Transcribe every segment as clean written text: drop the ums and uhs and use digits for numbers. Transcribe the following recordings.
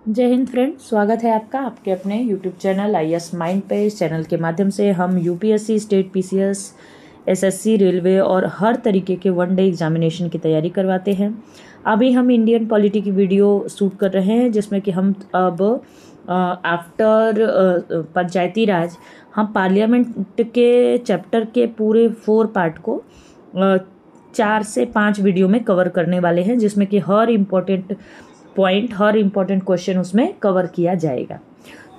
जय हिंद फ्रेंड, स्वागत है आपका आपके अपने यूट्यूब चैनल IAS माइंड पे। इस चैनल के माध्यम से हम UPSC, state PCS, SSC, railway और हर तरीके के वन डे एग्जामिनेशन की तैयारी करवाते हैं। अभी हम इंडियन पॉलिटी की वीडियो शूट कर रहे हैं, जिसमें कि हम अब आफ्टर पंचायती राज हम पार्लियामेंट के चैप्टर के पूरे 4 पार्ट को 4 से 5 वीडियो में कवर करने वाले हैं, जिसमें कि हर इम्पोर्टेंट पॉइंट, हर इम्पोर्टेंट क्वेश्चन उसमें कवर किया जाएगा।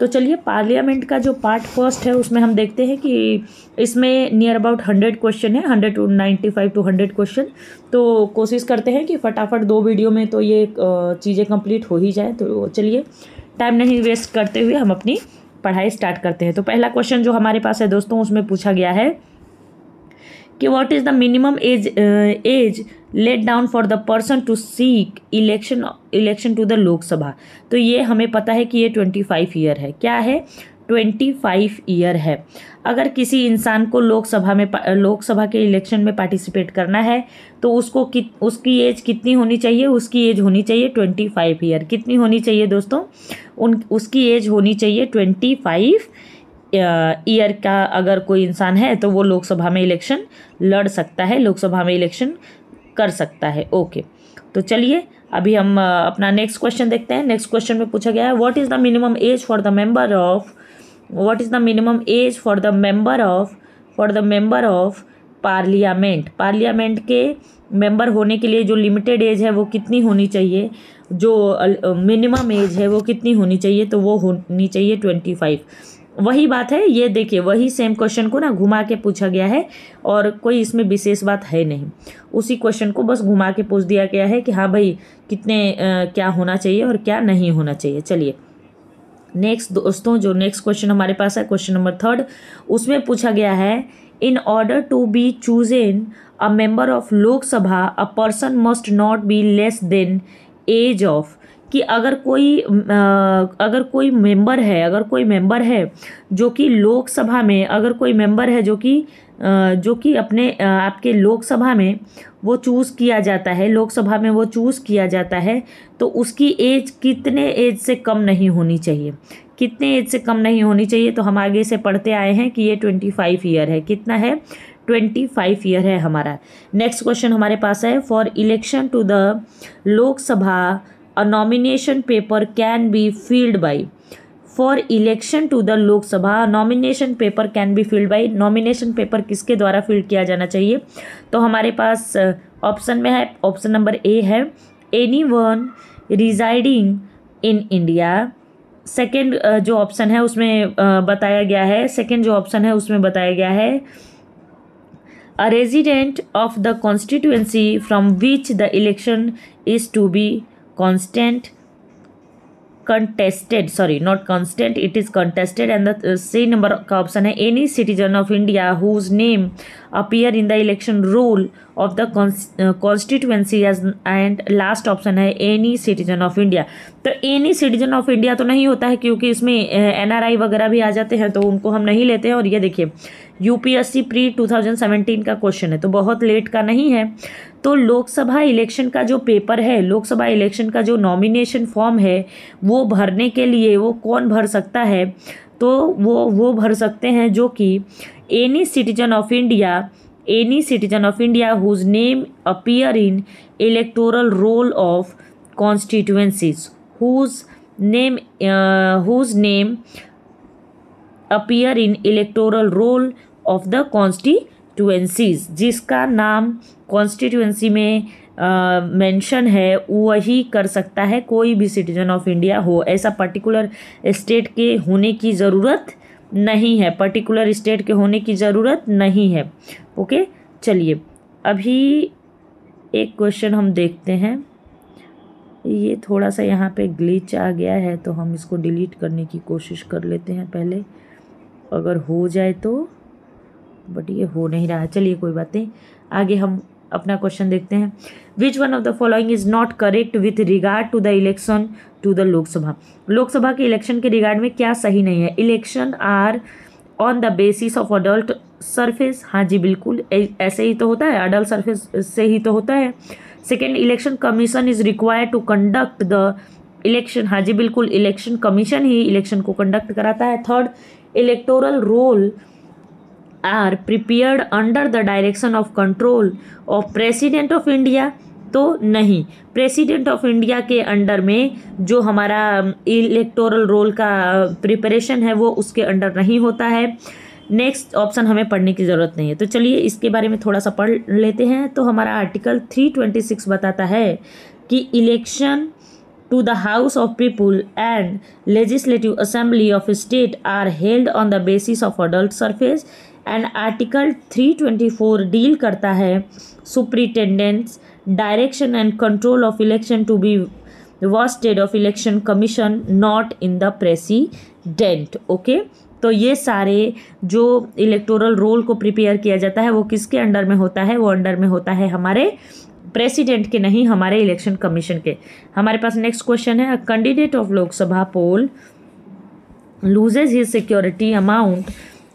तो चलिए, पार्लियामेंट का जो पार्ट फर्स्ट है उसमें हम देखते हैं कि इसमें नियर अबाउट 100 क्वेश्चन है, 195 to 100 क्वेश्चन। तो कोशिश करते हैं कि फटाफट 2 वीडियो में तो ये चीज़ें कंप्लीट हो ही जाए। तो चलिए, टाइम नहीं वेस्ट करते हुए हम अपनी पढ़ाई स्टार्ट करते हैं। तो पहला क्वेश्चन जो हमारे पास है दोस्तों, उसमें पूछा गया है कि what is the minimum age laid down for the person to seek election to the Lok Sabha. तो ये हमें पता है कि ये 25 ईयर है। क्या है? 25 ईयर है। अगर किसी इंसान को लोकसभा के इलेक्शन में पार्टिसिपेट करना है तो उसकी एज कितनी होनी चाहिए? उसकी एज होनी चाहिए 25 ईयर। कितनी होनी चाहिए दोस्तों? उसकी एज होनी चाहिए 25 ईयर का। अगर कोई इंसान है तो वो लोकसभा में इलेक्शन लड़ सकता है, लोकसभा में इलेक्शन कर सकता है। ओके, तो चलिए अभी हम अपना नेक्स्ट क्वेश्चन देखते हैं। नेक्स्ट क्वेश्चन में पूछा गया है what is the minimum as for the member of parliament. Parliament के मेंबर होने के लिए जो लिमिटेड एज है वो कितनी होनी चाहिए, जो मिनिमम एज है वो कितनी होनी चाहिए? तो वो होनी चाहिए 25। वही बात है, ये देखिए, वही सेम क्वेश्चन को ना घुमा के पूछा गया है और कोई इसमें विशेष बात है नहीं। उसी क्वेश्चन को बस घुमा के पूछ दिया गया है कि हाँ भाई कितने क्या होना चाहिए और क्या नहीं होना चाहिए। चलिए नेक्स्ट दोस्तों, जो नेक्स्ट क्वेश्चन हमारे पास है, क्वेश्चन नंबर 3, उसमें पूछा गया है in order to be chosen a member of Lok Sabha a person must not be less than age of. कि अगर कोई मेंबर है जो कि लोकसभा में, अगर कोई मेंबर है जो कि अपने आपके लोकसभा में वो चूज़ किया जाता है, लोकसभा में वो चूज़ किया जाता है, तो उसकी एज कितने एज से कम नहीं होनी चाहिए? कितने एज से कम नहीं होनी चाहिए? तो हम आगे से पढ़ते आए हैं कि ये 25 ईयर है। कितना है? 25 ईयर है हमारा। नेक्स्ट क्वेश्चन हमारे पास है for election to the Lok Sabha a nomination paper can be filled by। for election to the Lok Sabha nomination paper can be filled by। nomination paper किसके द्वारा फिल किया जाना चाहिए? तो हमारे पास ऑप्शन में है, ऑप्शन नंबर ए है anyone residing in India। Second जो ऑप्शन है उसमें बताया गया है, सेकेंड जो ऑप्शन है उसमें बताया गया है a resident of the constituency from which the election is to be contested, it is contested। and the C number का ऑप्शन है any citizen of India whose name appear in the election roll of the constituency as। and last option है any citizen of India। तो any citizen of India तो नहीं होता है, क्योंकि इसमें NRI वगैरह भी आ जाते हैं, तो उनको हम नहीं लेते हैं। और ये देखिए UPSC प्री 2017 का क्वेश्चन है, तो बहुत लेट का नहीं है। तो लोकसभा इलेक्शन का जो पेपर है, लोकसभा इलेक्शन का जो नॉमिनेशन फॉर्म है, वो भरने के लिए वो कौन भर सकता है? तो वो भर सकते हैं जो कि any citizen of India whose name appear in electoral roll of constituencies, whose name appear in electoral roll of the constituencies. जिसका नाम कॉन्स्टिट्यूएंसी में मेंशन है वही कर सकता है, कोई भी सिटीजन ऑफ इंडिया हो। ऐसा पर्टिकुलर स्टेट के होने की ज़रूरत नहीं है, पर्टिकुलर स्टेट के होने की ज़रूरत नहीं है। ओके, चलिए अभी एक क्वेश्चन हम देखते हैं। ये थोड़ा सा यहाँ पे ग्लिच आ गया है, तो हम इसको डिलीट करने की कोशिश कर लेते हैं पहले, अगर हो जाए तो। बट ये हो नहीं रहा है, चलिए कोई बात नहीं, आगे हम अपना क्वेश्चन देखते हैं। Which one of the following is not correct with regard to the election to the Lok Sabha. Lok Sabha के इलेक्शन के रिगार्ड में क्या सही नहीं है? Election are on the basis of adult surface. हाँ जी बिल्कुल, ऐसे ही तो होता है, अडल्ट सरफेस से ही तो होता है। Second, election commission is required to conduct the election, हाँ जी बिल्कुल, इलेक्शन कमीशन ही इलेक्शन को कंडक्ट कराता है। Third, electoral roll are prepared under the direction of control of president of India, तो नहीं, प्रेसिडेंट ऑफ इंडिया के अंडर में जो हमारा इलेक्टोरल रोल का प्रिपरेशन है वो उसके अंडर नहीं होता है। नेक्स्ट ऑप्शन हमें पढ़ने की ज़रूरत नहीं है, तो चलिए इसके बारे में थोड़ा सा पढ़ लेते हैं। तो हमारा आर्टिकल 326 बताता है कि election to the House of People and Legislative Assembly of State are held on the basis of adult surface, and Article 324 deal करता है Superintendent's direction and control of election to be vested of election commission not in the president। Okay, तो ये सारे जो electoral roll को prepare किया जाता है वो किसके अंडर में होता है? वो अंडर में होता है हमारे प्रेसिडेंट के, नहीं हमारे इलेक्शन कमीशन के। हमारे पास नेक्स्ट क्वेश्चन है, candidate of Lok Sabha poll loses his security amount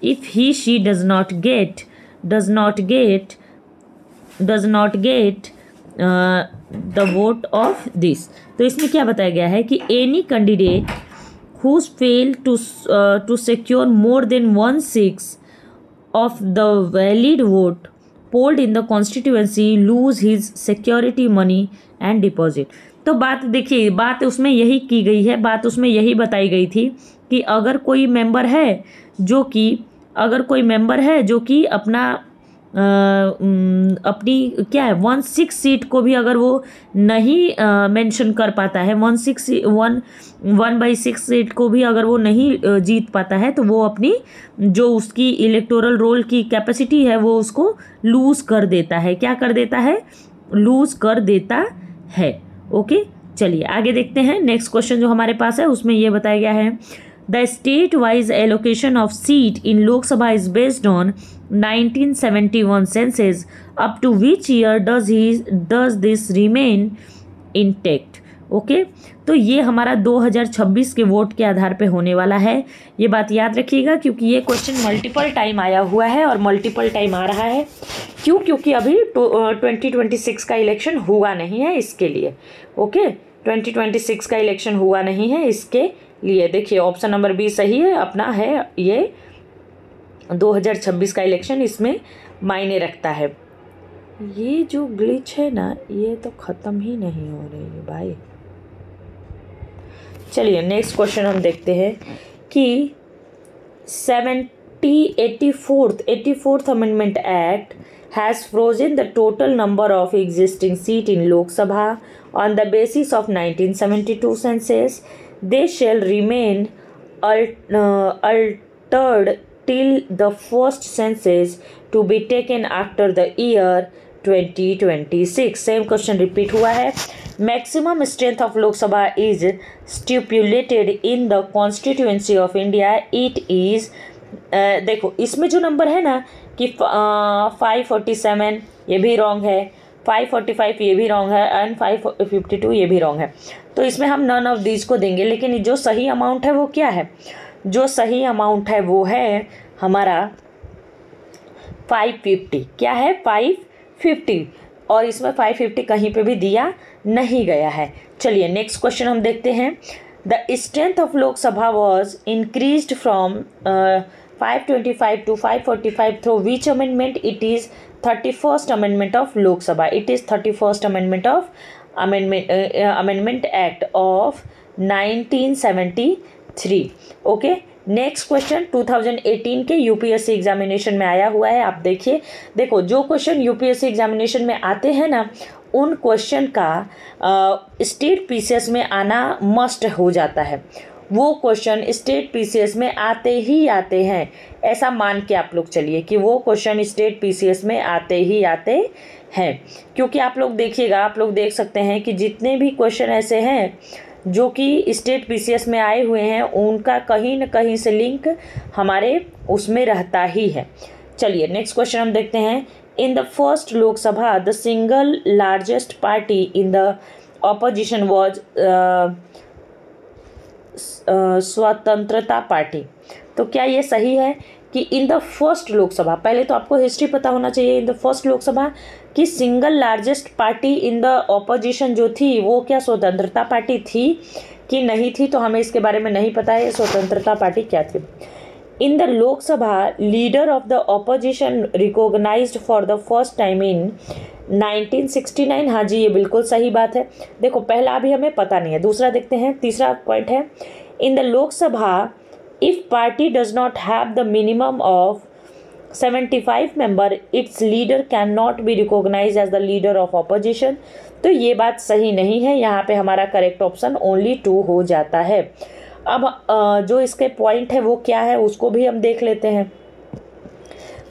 if he she does not get the vote of this. तो इसमें क्या बताया गया है कि any candidate who's failed to secure more than 1/6 of the valid vote polled in the constituency lose his security money and deposit। तो बात देखिए, बात उसमें यही की गई है, बात उसमें यही बताई गई थी कि अगर कोई मेंबर है जो कि अपनी क्या है 1/6 सीट को भी अगर वो नहीं मेंशन कर पाता है, 1/6 सीट को भी अगर वो नहीं जीत पाता है, तो वो अपनी जो उसकी इलेक्टोरल रोल की कैपेसिटी है वो उसको लूज़ कर देता है। क्या कर देता है? लूज़ कर देता है। ओके, चलिए आगे देखते हैं। नेक्स्ट क्वेश्चन जो हमारे पास है उसमें ये बताया गया है, the state wise allocation of seat in Lok Sabha is based on 1971 census, up to which year does this remain intact. Okay, तो ये हमारा 2026 के वोट के आधार पे होने वाला है। ये बात याद रखिएगा क्योंकि ये क्वेश्चन मल्टीपल टाइम आया हुआ है और मल्टीपल टाइम आ रहा है। क्यों? क्योंकि अभी 2026 का इलेक्शन हुआ नहीं है, इसके लिए। ओके, 2026 का इलेक्शन हुआ नहीं है, इसके लिए देखिए ऑप्शन नंबर बी सही है अपना, है ये 2026 का इलेक्शन इसमें मायने रखता है। ये जो ग्लिच है ना, ये तो ख़त्म ही नहीं हो रही है भाई। चलिए नेक्स्ट क्वेश्चन हम देखते हैं कि 84th amendment act has frozen the total number of existing seat in Lok Sabha on the basis of 1972 senses. They shall remain altered till the first census to be taken after the year 2026। Same question repeat हुआ है। Maximum strength of Lok Sabha is stipulated in the constituency of India, it is देखो इसमें जो number है ना कि 547 ये भी रॉन्ग है, 545 ये भी रॉन्ग है एंड 552 ये भी रॉन्ग है। तो इसमें हम नन ऑफ दीज को देंगे, लेकिन जो सही अमाउंट है वो क्या है? जो सही अमाउंट है वो है हमारा 550। क्या है? 550, और इसमें 550 कहीं पे भी दिया नहीं गया है। चलिए नेक्स्ट क्वेश्चन हम देखते हैं। The strength of Lok Sabha was increased from 525 to 545 through which amendment? It is 31st amendment of Lok Sabha. It is 31st amendment of Amendment Act of 1973. Okay. Next question 2018 के यूपीएससी एग्जामिनेशन में आया हुआ है। आप देखिए, देखो जो क्वेश्चन यूपीएससी एग्जामिनेशन में आते हैं ना, उन क्वेश्चन का स्टेट पीसीएस में आना मस्ट हो जाता है। वो क्वेश्चन स्टेट पीसीएस में आते ही आते हैं, ऐसा मान के आप लोग चलिए कि वो क्वेश्चन स्टेट पीसीएस में आते ही आते हैं। क्योंकि आप लोग देखिएगा, आप लोग देख सकते हैं कि जितने भी क्वेश्चन ऐसे हैं जो कि स्टेट पीसीएस में आए हुए हैं, उनका कहीं न कहीं से लिंक हमारे उसमें रहता ही है। चलिए नेक्स्ट क्वेश्चन हम देखते हैं। In the first Lok Sabha the single largest party in the opposition was स्वतंत्रता पार्टी। तो क्या ये सही है कि इन द फर्स्ट लोकसभा, पहले तो आपको हिस्ट्री पता होना चाहिए, इन द फर्स्ट लोकसभा कि single largest party in the opposition जो थी वो क्या स्वतंत्रता पार्टी थी कि नहीं थी, तो हमें इसके बारे में नहीं पता है स्वतंत्रता पार्टी क्या थी। In the Lok Sabha leader of the opposition recognized for the first time in 1969। हाँ जी, ये बिल्कुल सही बात है। देखो पहला अभी हमें पता नहीं है, दूसरा देखते हैं, तीसरा पॉइंट है in the Lok Sabha if party does not have the minimum of 75 member its leader can not be recognize as the leader of opposition. तो ये बात सही नहीं है, यहाँ पे हमारा करेक्ट ऑप्शन ओनली 2 हो जाता है। अब जो इसके पॉइंट है वो क्या है उसको भी हम देख लेते हैं।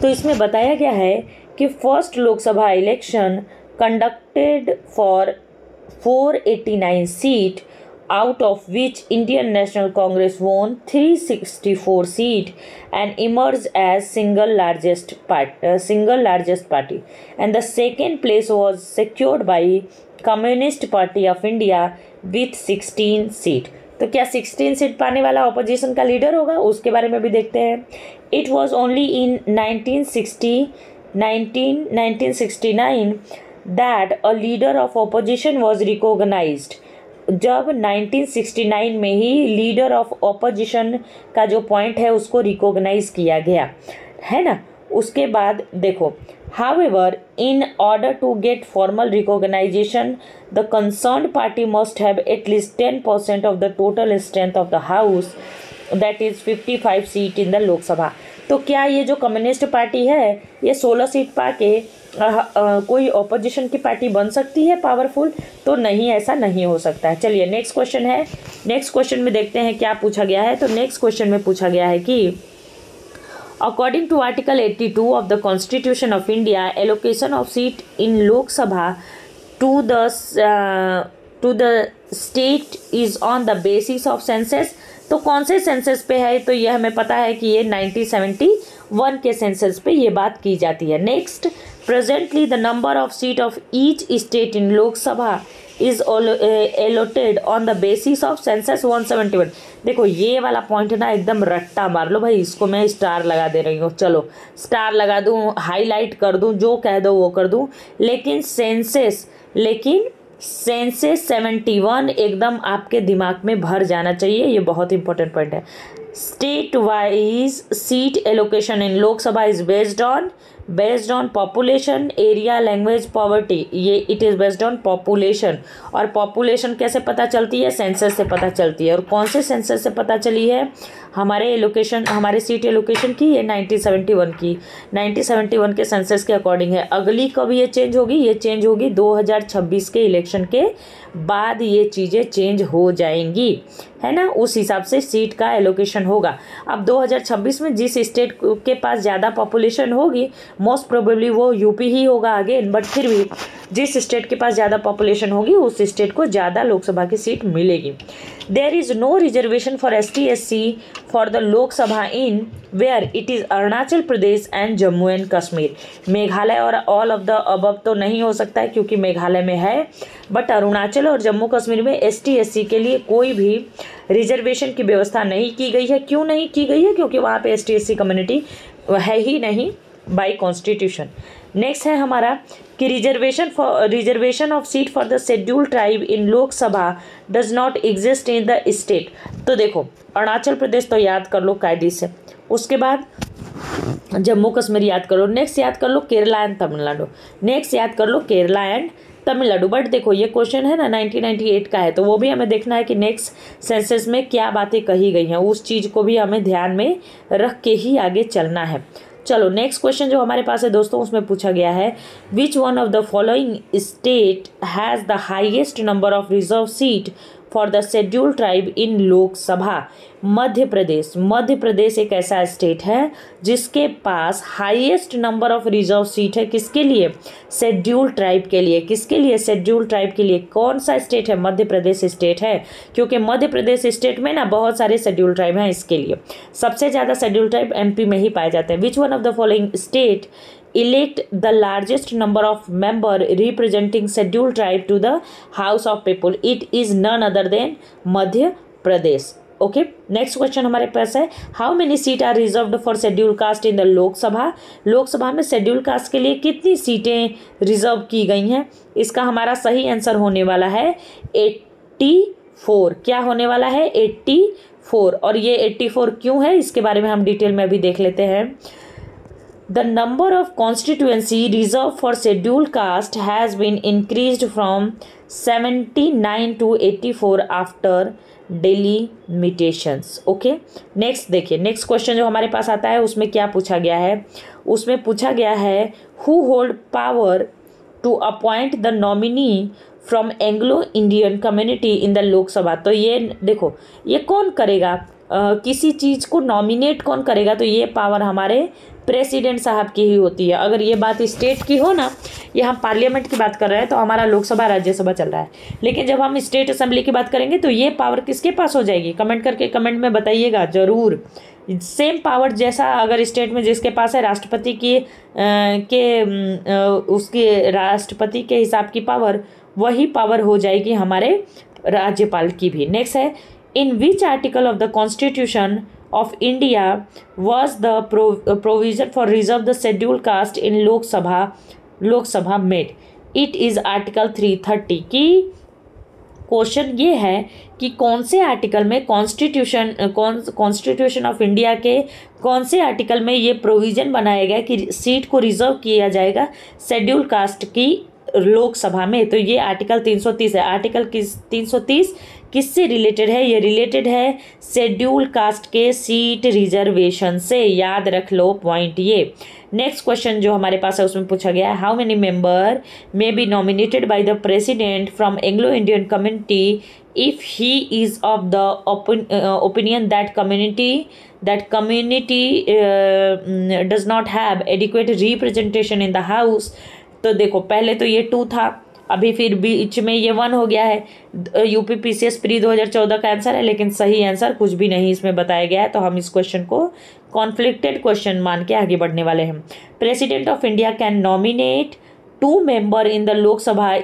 तो इसमें बताया गया है कि first Lok Sabha election conducted for 489 seat out of which Indian National Congress won 364 seat and emerged as single largest party, and the second place was secured by Communist Party of India with 16 seat। तो क्या 16 seat पाने वाला opposition का leader होगा, उसके बारे में भी देखते हैं। It was only in 1969 that a leader of opposition was recognized. जब 1969 में ही लीडर ऑफ ऑपोजिशन का जो पॉइंट है उसको रिकॉग्नाइज किया गया है ना। उसके बाद देखो, however in order to get formal recognization the concerned party must have at least 10% of the total strength of the house, that is 55 seat in the Lok Sabha. तो क्या ये जो कम्युनिस्ट पार्टी है ये 16 सीट पाके कोई ऑपोजिशन की पार्टी बन सकती है पावरफुल? तो नहीं, ऐसा नहीं हो सकता है। चलिए नेक्स्ट क्वेश्चन है, नेक्स्ट क्वेश्चन में देखते हैं क्या पूछा गया है। तो नेक्स्ट क्वेश्चन में पूछा गया है कि according to article 82 of the constitution of India allocation of seat in Lok Sabha to the state is on the basis of census. तो कौन से सेंसस पे है? तो ये हमें पता है कि ये 1971 के सेंसस पे ये बात की जाती है। Next, presently the number of seat of each state in Lok Sabha is allotted on the basis of census 171। देखो ये वाला पॉइंट ना एकदम रट्टा मार लो भाई, इसको मैं स्टार लगा दे रही हूँ। चलो स्टार लगा दूँ, हाईलाइट कर दूँ, जो कह दो वो कर दूँ, लेकिन सेंसस 71 एकदम आपके दिमाग में भर जाना चाहिए, ये बहुत इंपॉर्टेंट पॉइंट है। State wise seat allocation in Lok Sabha is based on population, area, language, poverty. ये it is based on population. और पॉपुलेशन कैसे पता चलती है? सेंसस से पता चलती है। और कौन से सेंसस से पता चली है? हमारे सीट एलोकेशन की ये 1971 के सेंसस के अकॉर्डिंग है। अगली कब ये चेंज होगी? ये चेंज होगी 2026 के इलेक्शन के बाद, ये चीज़ें चेंज हो जाएंगी, है ना। उस हिसाब से सीट का एलोकेशन होगा। अब 2026 में जिस स्टेट के पास ज़्यादा पॉपुलेशन होगी मोस्ट प्रोबेबली वो यूपी ही होगा अगेन, बट फिर भी जिस स्टेट के पास ज़्यादा पॉपुलेशन होगी उस स्टेट को ज़्यादा लोकसभा की सीट मिलेगी। There is no reservation for ST/SC for the Lok Sabha in where it is Arunachal Pradesh and Jammu and Kashmir. Meghalaya और ऑल ऑफ द अबव तो नहीं हो सकता है क्योंकि मेघालय में है, बट अरुणाचल और जम्मू कश्मीर में ST/SC के लिए कोई भी रिजर्वेशन की व्यवस्था नहीं की गई है। क्यों नहीं की गई है? क्योंकि वहाँ पे ST/SC कम्युनिटी है ही नहीं बाय कॉन्स्टिट्यूशन। नेक्स्ट है हमारा कि reservation of seat for the schedule tribe in Lok Sabha does not exist in the state. तो देखो अरुणाचल प्रदेश तो याद कर लो कायदे से, उसके बाद जम्मू कश्मीर याद कर लो, नेक्स्ट याद कर लो केरला एंड तमिलनाडु, नेक्स्ट याद कर लो केरला एंड तमिलनाडु। बट देखो ये क्वेश्चन है ना 1998 का है, तो वो भी हमें देखना है कि नेक्स्ट सेंसस में क्या बातें कही गई हैं, उस चीज़ को भी हमें ध्यान में रख के ही आगे चलना है। चलो नेक्स्ट क्वेश्चन जो हमारे पास है दोस्तों, उसमें पूछा गया है which one of the following state has the highest number of reserve seat for the schedule tribe in Lok Sabha. Madhya Pradesh एक ऐसा स्टेट है जिसके पास highest number of reserve seat है। किसके लिए? शेड्यूल ट्राइब के लिए। किसके लिए? शेड्यूल ट्राइब के लिए। कौन सा स्टेट है? मध्य प्रदेश स्टेट है, क्योंकि मध्य प्रदेश स्टेट में ना बहुत सारे शेड्यूल ट्राइब हैं। इसके लिए सबसे ज़्यादा शेड्यूल ट्राइब MP में ही पाए जाते हैं। Which one of the following state elect the largest number of member representing scheduled tribe to the House of People? It is none other than Madhya Pradesh. Okay, next question हमारे पास है, how many seat are reserved for schedule caste in the Lok Sabha. Lok Sabha में schedule cast के लिए कितनी सीटें reserve की गई हैं। इसका हमारा सही आंसर होने वाला है 84। क्या होने वाला है? 84। और ये 84 क्यों है, इसके बारे में हम डिटेल में अभी देख लेते हैं। The number of constituency reserved for scheduled caste has been increased from 79 to 84 after delimitations. Okay, next देखिए, नेक्स्ट क्वेश्चन जो हमारे पास आता है उसमें क्या पूछा गया है, उसमें पूछा गया है who hold power to appoint the nominee from Anglo Indian community in the लोक सभा। तो ये देखो, ये कौन करेगा, किसी चीज़ को नॉमिनेट कौन करेगा, तो ये पावर हमारे प्रेसिडेंट साहब की ही होती है। अगर ये बात स्टेट की हो ना, ये हम पार्लियामेंट की बात कर रहे हैं तो हमारा लोकसभा राज्यसभा चल रहा है, लेकिन जब हम स्टेट असेंबली की बात करेंगे तो ये पावर किसके पास हो जाएगी? कमेंट करके कमेंट में बताइएगा ज़रूर। सेम पावर जैसा अगर स्टेट में जिसके पास है राष्ट्रपति की उसके राष्ट्रपति के हिसाब की पावर, वही पावर हो जाएगी हमारे राज्यपाल की भी। नेक्स्ट है, in which article of the constitution of India was the provision for reserve the scheduled caste in Lok Sabha made? It is Article 330। की क्वेश्चन ये है कि कौन से आर्टिकल में कॉन्स्टिट्यूशन ऑफ इंडिया के कौन से आर्टिकल में ये प्रोविज़न बनाया गया कि सीट को रिजर्व किया जाएगा शेड्यूल कास्ट की लोकसभा में। तो ये आर्टिकल 330 है। आर्टिकल 330 किससे रिलेटेड है? ये रिलेटेड है शेड्यूल कास्ट के सीट रिजर्वेशन से, याद रख लो पॉइंट ये। नेक्स्ट क्वेश्चन जो हमारे पास है उसमें पूछा गया है, how many member may be nominated by the president from Anglo Indian community if he is of the opinion that community does not have adequate representation in the house. तो देखो, पहले तो ये 2 था, अभी फिर बीच में ये 1 हो गया है। UPPCS प्री 2014 का आंसर है, लेकिन सही आंसर कुछ भी नहीं इसमें बताया गया है, तो हम इस क्वेश्चन को कॉन्फ्लिक्टेड क्वेश्चन मान के आगे बढ़ने वाले हैं। President of India can nominate 2 member in the Lok Sabha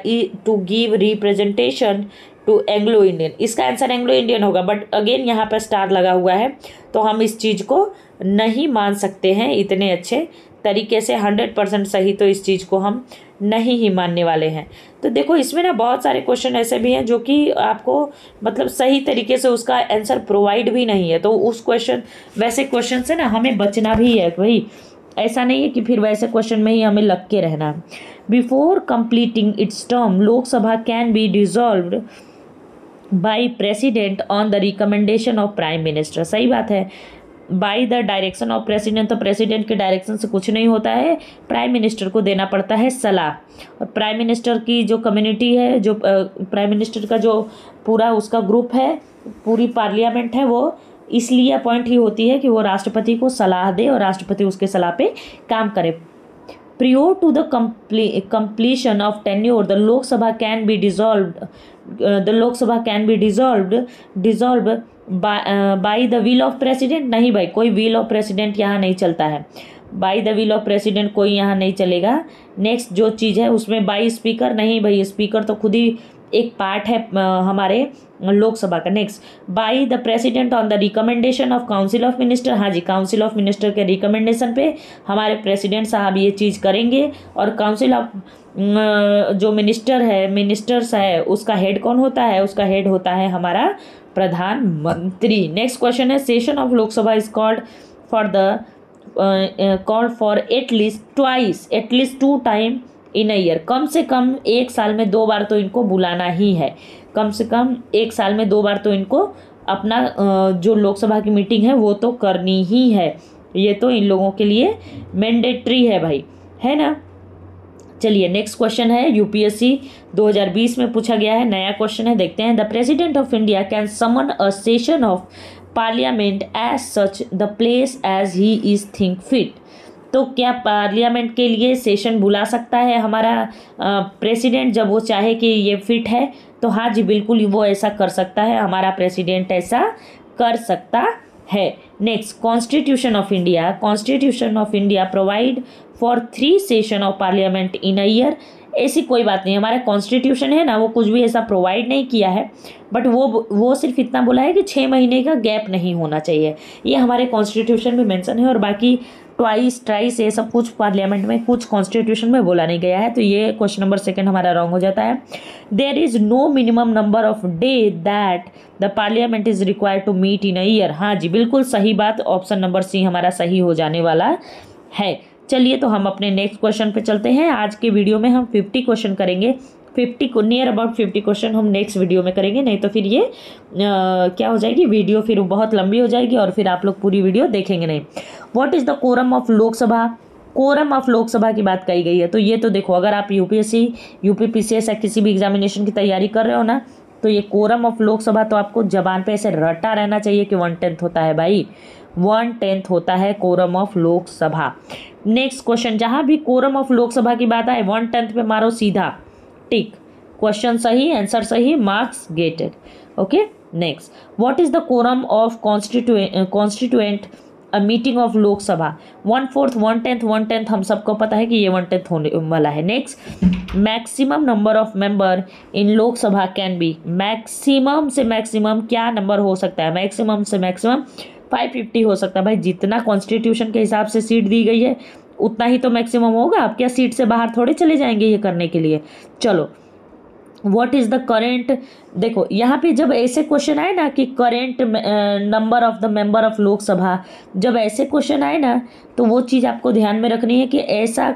to give representation to Anglo Indian. इसका आंसर एंग्लो इंडियन होगा, बट अगेन यहाँ पर स्टार लगा हुआ है, तो हम इस चीज़ को नहीं मान सकते हैं इतने अच्छे तरीके से। 100% सही तो इस चीज़ को हम नहीं ही मानने वाले हैं। तो देखो, इसमें ना बहुत सारे क्वेश्चन ऐसे भी हैं जो कि आपको मतलब सही तरीके से उसका आंसर प्रोवाइड भी नहीं है, तो उस वैसे क्वेश्चन से ना हमें बचना भी है भाई। ऐसा नहीं है कि फिर वैसे क्वेश्चन में ही हमें लग के रहना। Before completing it's term Lok Sabha can be dissolved by president on the recommendation of prime minister. सही बात है, by the direction of president, तो प्रेसिडेंट के डायरेक्शन से कुछ नहीं होता है, प्राइम मिनिस्टर को देना पड़ता है सलाह। और प्राइम मिनिस्टर की जो कम्युनिटी है, जो प्राइम मिनिस्टर का जो पूरा उसका ग्रुप है, पूरी पार्लियामेंट है, वो इसलिए अपॉइंट ही होती है कि वो राष्ट्रपति को सलाह दे और राष्ट्रपति उसके सलाह पे काम करे। Prior to the completion of tenure, the Lok Sabha can be dissolved. The Lok Sabha can be dissolved by the will of president। नहीं भाई, कोई will of president यहाँ नहीं चलता है। by the will of president कोई यहाँ नहीं चलेगा। नेक्स्ट जो चीज़ है उसमें by स्पीकर, नहीं भाई, स्पीकर तो खुद ही एक पार्ट है हमारे लोकसभा का। Next, by the president on the recommendation of council of minister. हाँ जी, काउंसिल ऑफ मिनिस्टर के रिकमेंडेशन पे हमारे प्रेसिडेंट साहब ये चीज़ करेंगे। और काउंसिल ऑफ जो मिनिस्टर्स है उसका हेड कौन होता है? उसका हेड होता है हमारा प्रधानमंत्री। नेक्स्ट क्वेश्चन है, session of Lok Sabha is called for at least 2 time in a year. कम से कम एक साल में 2 बार तो इनको बुलाना ही है। कम से कम एक साल में 2 बार तो इनको अपना जो लोकसभा की मीटिंग है वो तो करनी ही है। ये तो इन लोगों के लिए मैंडेटरी है भाई, है ना। चलिए, नेक्स्ट क्वेश्चन है UPSC 2020 में पूछा गया है, नया क्वेश्चन है, देखते हैं। The president of India can summon a session of parliament as such the place as he is think fit. तो क्या पार्लियामेंट के लिए सेशन बुला सकता है हमारा प्रेसिडेंट जब वो चाहे कि ये फिट है? तो हाँ जी, बिल्कुल वो ऐसा कर सकता है, हमारा प्रेसिडेंट ऐसा कर सकता है। Next, constitution of India provide for 3 session of parliament in a year ऐसी कोई बात नहीं, हमारा कॉन्स्टिट्यूशन है ना वो कुछ भी ऐसा प्रोवाइड नहीं किया है, बट वो सिर्फ इतना बोला है कि 6 महीने का गैप नहीं होना चाहिए, ये हमारे कॉन्स्टिट्यूशन में मेंशन है। और बाकी ट्वाइस ट्राइस ये सब कुछ पार्लियामेंट में कुछ कॉन्स्टिट्यूशन में बोला नहीं गया है, तो ये क्वेश्चन नंबर 2 हमारा रॉन्ग हो जाता है। There is no minimum number of day that the parliament is required to meet in a year. हाँ जी, बिल्कुल सही बात, ऑप्शन नंबर सी हमारा सही हो जाने वाला है। चलिए तो हम अपने नेक्स्ट क्वेश्चन पे चलते हैं। आज के वीडियो में हम 50 क्वेश्चन करेंगे, 50 को नियर अबाउट 50 क्वेश्चन हम नेक्स्ट वीडियो में करेंगे, नहीं तो फिर ये क्या हो जाएगी, वीडियो फिर बहुत लंबी हो जाएगी और फिर आप लोग पूरी वीडियो देखेंगे नहीं। What is the quorum of Lok Sabha? Quorum of Lok Sabha की बात कही गई है, तो ये तो देखो, अगर आप यूपीएससी यूपीपीसीएस या किसी भी एग्जामिनेशन की तैयारी कर रहे हो ना, तो ये कोरम ऑफ लोकसभा तो आपको जबान पे ऐसे रटा रहना चाहिए कि 1/10 होता है भाई, 1/10 होता है quorum of Lok Sabha. Next question, जहां भी कोरम ऑफ लोकसभा की बात आए 1/10 पे मारो सीधा टिक, क्वेश्चन सही, आंसर सही, marks gated. Okay, next, what is the quorum of constituent a meeting of Lok Sabha? 1/4, 1/10, 1/10 हम सबको पता है कि ये 1/10 होने वाला है। Next, maximum number of member in Lok Sabha can be? Maximum से मैक्सिमम क्या नंबर हो सकता है? मैक्सिमम से मैक्सिमम 550 हो सकता है भाई, जितना कॉन्स्टिट्यूशन के हिसाब से सीट दी गई है उतना ही तो मैक्सिमम होगा, आप क्या सीट से बाहर थोड़े चले जाएंगे ये करने के लिए। चलो, व्हाट इज द करेंट, देखो यहाँ पे जब ऐसे क्वेश्चन आए ना कि current number of the member of Lok Sabha, जब ऐसे क्वेश्चन आए ना तो वो चीज़ आपको ध्यान में रखनी है कि ऐसा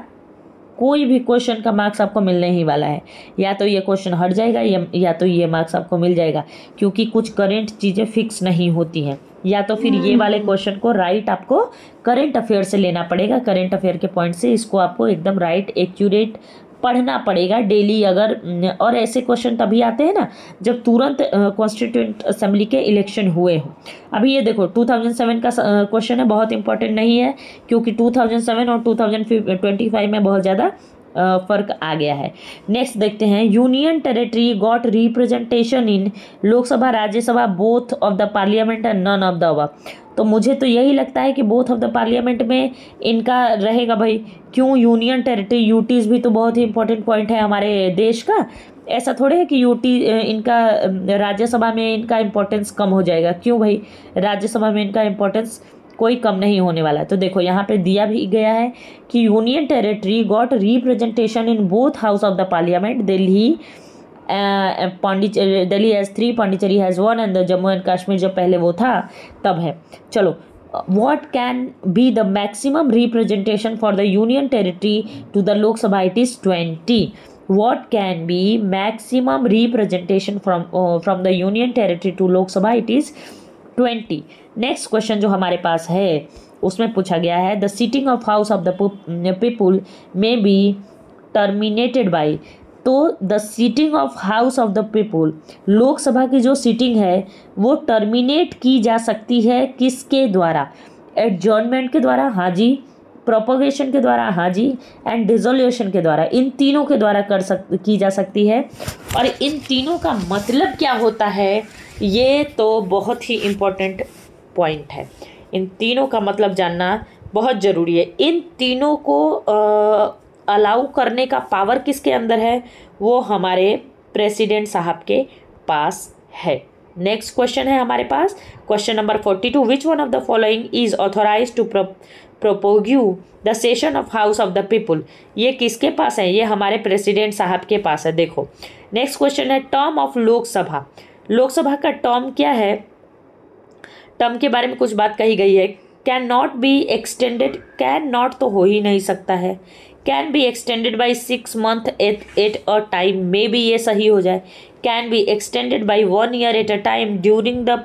कोई भी क्वेश्चन का मार्क्स आपको मिलने ही वाला है, या तो ये क्वेश्चन हट जाएगा या तो ये मार्क्स आपको मिल जाएगा, क्योंकि कुछ करेंट चीज़ें फिक्स नहीं होती हैं। या तो फिर ये वाले क्वेश्चन को राइट आपको करेंट अफेयर से लेना पड़ेगा, करेंट अफेयर के पॉइंट से इसको आपको एकदम राइट एक्यूरेट पढ़ना पड़ेगा डेली। अगर और ऐसे क्वेश्चन तभी आते हैं ना जब तुरंत कॉन्स्टिट्यूएंट असेंबली के इलेक्शन हुए हों। अभी ये देखो 2007 का क्वेश्चन है, बहुत इंपॉर्टेंट नहीं है क्योंकि 2007 और 2025 में बहुत ज़्यादा फर्क आ गया है। नेक्स्ट देखते हैं, union territory got representation in Lok Sabha Rajya Sabha both of the parliament and none of the above. तो मुझे तो यही लगता है कि बोथ ऑफ द पार्लियामेंट में इनका रहेगा भाई। क्यों यूनियन टेरिटरी, यूटीज भी तो बहुत ही इंपॉर्टेंट पॉइंट है हमारे देश का। ऐसा थोड़े है कि यूटी इनका राज्यसभा में इनका इम्पोर्टेंस कम हो जाएगा। क्यों भाई, राज्यसभा में इनका इम्पोर्टेंस कोई कम नहीं होने वाला है। तो देखो यहाँ पे दिया भी गया है कि union territory got representation in both house of the parliament. Delhi has 3, Pondicherry has 1 and the Jammu and Kashmir जब पहले वो था तब है। चलो, what can be the maximum representation for the union territory to the Lok Sabha? It is 20. What can be maximum representation from the union territory to Lok Sabha? It is 20. Next question जो हमारे पास है उसमें पूछा गया है, the sitting of house of the people may be terminated by. तो the sitting of house of the people, Lok Sabha की जो सीटिंग है वो टर्मिनेट की जा सकती है किसके द्वारा? एडजॉर्नमेंट के द्वारा, हाँ जी, प्रोपोगेशन के द्वारा, हाँ जी, एंड डिसोल्यूशन के द्वारा। इन तीनों के द्वारा की जा सकती है। और इन तीनों का मतलब क्या होता है, ये तो बहुत ही इम्पोर्टेंट पॉइंट है। इन तीनों का मतलब जानना बहुत ज़रूरी है। इन तीनों को अलाउ करने का पावर किसके अंदर है? वो हमारे प्रेसिडेंट साहब के पास है। नेक्स्ट क्वेश्चन है हमारे पास, question number 42, which one of the following is authorise to prorogue the session of house of the people? ये किसके पास है? ये हमारे प्रेसिडेंट साहब के पास है। देखो नेक्स्ट क्वेश्चन है, टर्म ऑफ लोकसभा। लोकसभा का टर्म क्या है? टर्म के बारे में कुछ बात कही गई है। Can not be extended, can not तो हो ही नहीं सकता है। Can be extended by 6 months at a time, may be ये सही हो जाए। Can be extended by 1 year at a time during the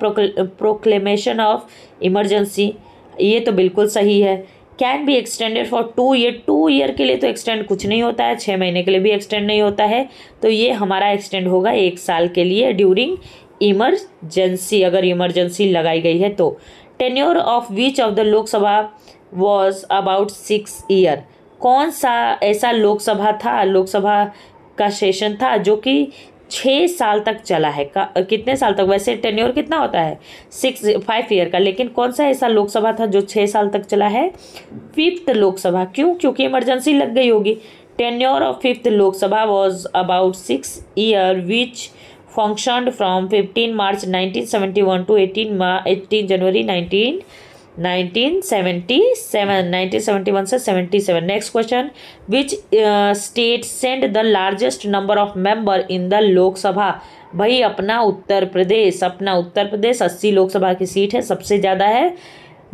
proclamation of emergency, ये तो बिल्कुल सही है। Can be extended for 2 year, 2 year के लिए तो एक्सटेंड कुछ नहीं होता है, 6 महीने के लिए भी एक्सटेंड नहीं होता है, तो ये हमारा एक्सटेंड होगा 1 साल के लिए ड्यूरिंग इमरजेंसी, अगर इमरजेंसी लगाई गई है तो। Tenure of which of the Lok Sabha was about 6 year, कौन सा ऐसा लोकसभा था, लोकसभा का सेशन था जो कि 6 साल तक चला है? कितने साल तक? वैसे टेन्योर कितना होता है? 5 year का, लेकिन कौन सा ऐसा लोकसभा था जो 6 साल तक चला है? 5th लोकसभा। क्यों? क्योंकि इमरजेंसी लग गई होगी। Tenure of fifth Lok Sabha was about 6 years, which functioned from 15 March 1971 to 18 January 1971 से 77. Next question, which state sent the largest number of member in the लोक सभा? भाई अपना उत्तर प्रदेश 80 लोकसभा की सीट है, सबसे ज़्यादा है।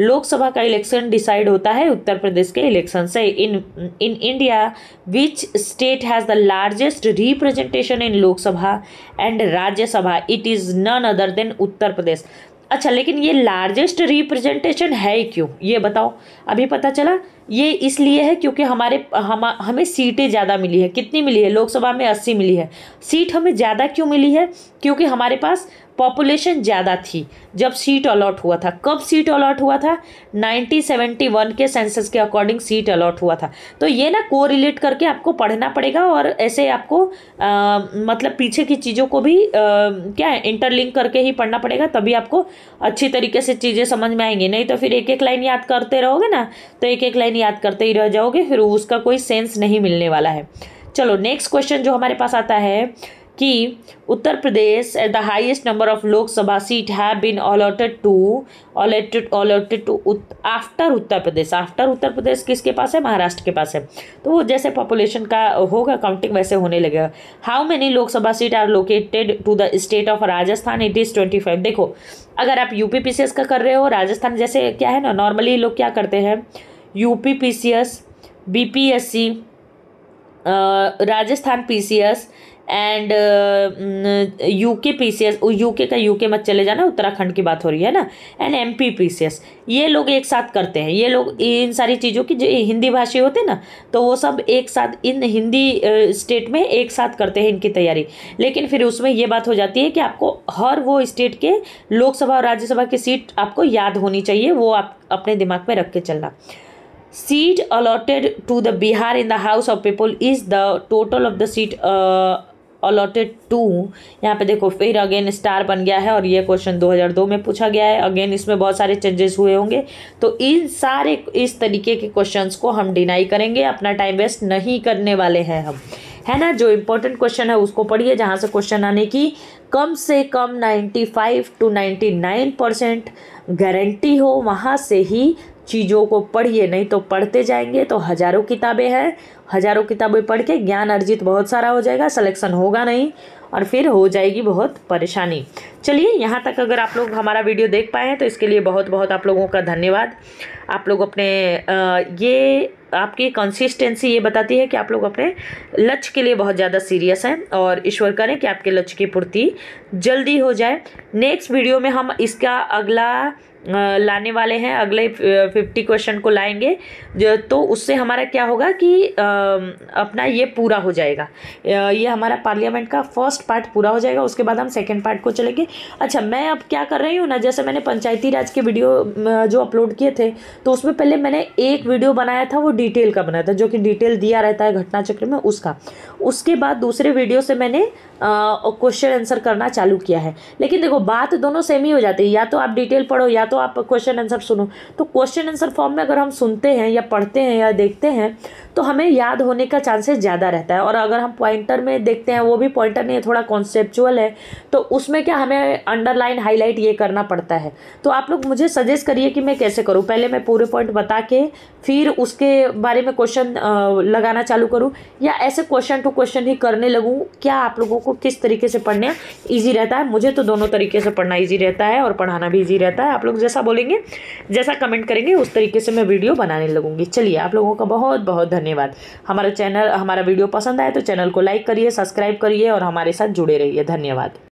लोकसभा का इलेक्शन डिसाइड होता है उत्तर प्रदेश के इलेक्शन से। In India which state has the largest representation in Lok Sabha and Rajya Sabha? It is none other than Uttar Pradesh. अच्छा, लेकिन ये लार्जेस्ट रिप्रेजेंटेशन है क्यों, ये बताओ। अभी पता चला ये इसलिए है क्योंकि हमें सीटें ज़्यादा मिली है। कितनी मिली है? लोकसभा में 80 मिली है। सीट हमें ज़्यादा क्यों मिली है? क्योंकि हमारे पास पॉपुलेशन ज़्यादा थी जब सीट अलॉट हुआ था। कब सीट अलॉट हुआ था? 1971 के सेंसस के अकॉर्डिंग सीट अलॉट हुआ था। तो ये ना कोरिलेट करके आपको पढ़ना पड़ेगा और ऐसे आपको मतलब पीछे की चीज़ों को भी क्या इंटरलिंक करके ही पढ़ना पड़ेगा, तभी आपको अच्छी तरीके से चीज़ें समझ में आएंगी। नहीं तो फिर एक एक लाइन याद करते रहोगे ना, तो एक एक लाइन याद करते ही रह जाओगे, फिर उसका कोई सेंस नहीं मिलने वाला है। चलो नेक्स्ट क्वेश्चन जो हमारे पास आता है कि Uttar Pradesh the highest number of Lok Sabha seat have been allotted to after Uttar Pradesh. After Uttar Pradesh किसके पास है? महाराष्ट्र के पास है। तो वो जैसे पॉपुलेशन का होगा काउंटिंग वैसे होने लगेगा। How many Lok Sabha seat are located to the state of Rajasthan? It is 25। देखो, अगर आप यूपी पीसीएस का कर रहे हो, राजस्थान जैसे क्या है ना, नॉर्मली लोग क्या करते हैं, UP PCS, BPSC, Rajasthan PCS and UK PCS. UK का यूके मत चले जाना, उत्तराखंड की बात हो रही है ना, एंड एमपी पीसीएस, ये लोग एक साथ करते हैं। ये लोग इन सारी चीज़ों की जो हिंदी भाषी होते हैं ना, तो वो सब एक साथ इन हिंदी स्टेट में एक साथ करते हैं इनकी तैयारी। लेकिन फिर उसमें ये बात हो जाती है कि आपको हर वो स्टेट के लोकसभा और राज्यसभा की सीट आपको याद होनी चाहिए, वो आप अपने दिमाग में रख के चलना। Seat allotted to the Bihar in the House of People is the total of the seat allotted to। यहाँ पे देखो फिर अगेन स्टार बन गया है और ये क्वेश्चन 2002 में पूछा गया है। अगेन इसमें बहुत सारे चेंजेस हुए होंगे, तो इन सारे इस तरीके के क्वेश्चंस को हम डिनाई करेंगे, अपना टाइम वेस्ट नहीं करने वाले हैं हम, है ना। जो इम्पोर्टेंट क्वेश्चन है उसको पढ़िए, जहाँ से क्वेश्चन आने की कम से कम 95 to 99% गारंटी हो, वहाँ से ही चीज़ों को पढ़िए। नहीं तो पढ़ते जाएंगे तो हज़ारों किताबें हैं, हज़ारों किताबें पढ़ के ज्ञान अर्जित बहुत सारा हो जाएगा, सिलेक्शन होगा नहीं और फिर हो जाएगी बहुत परेशानी। चलिए, यहाँ तक अगर आप लोग हमारा वीडियो देख पाए हैं तो इसके लिए बहुत बहुत आप लोगों का धन्यवाद। आप लोग अपने ये आपकी कंसिस्टेंसी ये बताती है कि आप लोग अपने लक्ष्य के लिए बहुत ज़्यादा सीरियस हैं, और ईश्वर करें कि आपके लक्ष्य की पूर्ति जल्दी हो जाए। नेक्स्ट वीडियो में हम इसका अगला लाने वाले हैं, अगले 50 क्वेश्चन को लाएंगे, तो उससे हमारा क्या होगा कि अपना ये पूरा हो जाएगा, ये हमारा पार्लियामेंट का फर्स्ट पार्ट पूरा हो जाएगा। उसके बाद हम सेकंड पार्ट को चलेंगे। अच्छा, मैं अब क्या कर रही हूँ ना, जैसे मैंने पंचायती राज के वीडियो जो अपलोड किए थे, तो उसमें पहले मैंने एक वीडियो बनाया था, वो डिटेल का बनाया था, जो कि डिटेल दिया रहता है घटना चक्र में उसका। उसके बाद दूसरे वीडियो से मैंने क्वेश्चन आंसर करना चालू किया है। लेकिन देखो, बात दोनों सेम ही हो जाती है, या तो आप डिटेल पढ़ो या तो आप क्वेश्चन आंसर सुनो। तो क्वेश्चन आंसर फॉर्म में अगर हम सुनते हैं या पढ़ते हैं या देखते हैं तो हमें याद होने का चांसेस ज़्यादा रहता है। और अगर हम पॉइंटर में देखते हैं, वो भी पॉइंटर नहीं है, थोड़ा कॉन्सेप्चुअल है, तो उसमें क्या हमें अंडरलाइन हाईलाइट ये करना पड़ता है। तो आप लोग मुझे सजेस्ट करिए कि मैं कैसे करूँ। पहले मैं पूरे पॉइंट बता के फिर उसके बारे में क्वेश्चन लगाना चालू करूँ, या ऐसे क्वेश्चन टू क्वेश्चन ही करने लगूँ? क्या आप लोगों को किस तरीके से पढ़ना ईजी रहता है? मुझे तो दोनों तरीके से पढ़ना ईजी रहता है और पढ़ाना भी ईजी रहता है। आप लोग जैसा बोलेंगे, जैसा कमेंट करेंगे, उस तरीके से मैं वीडियो बनाने लगूंगी। चलिए, आप लोगों का बहुत बहुत धन्यवाद। हमारा वीडियो पसंद आए तो चैनल को लाइक करिए, सब्सक्राइब करिए और हमारे साथ जुड़े रहिए। धन्यवाद।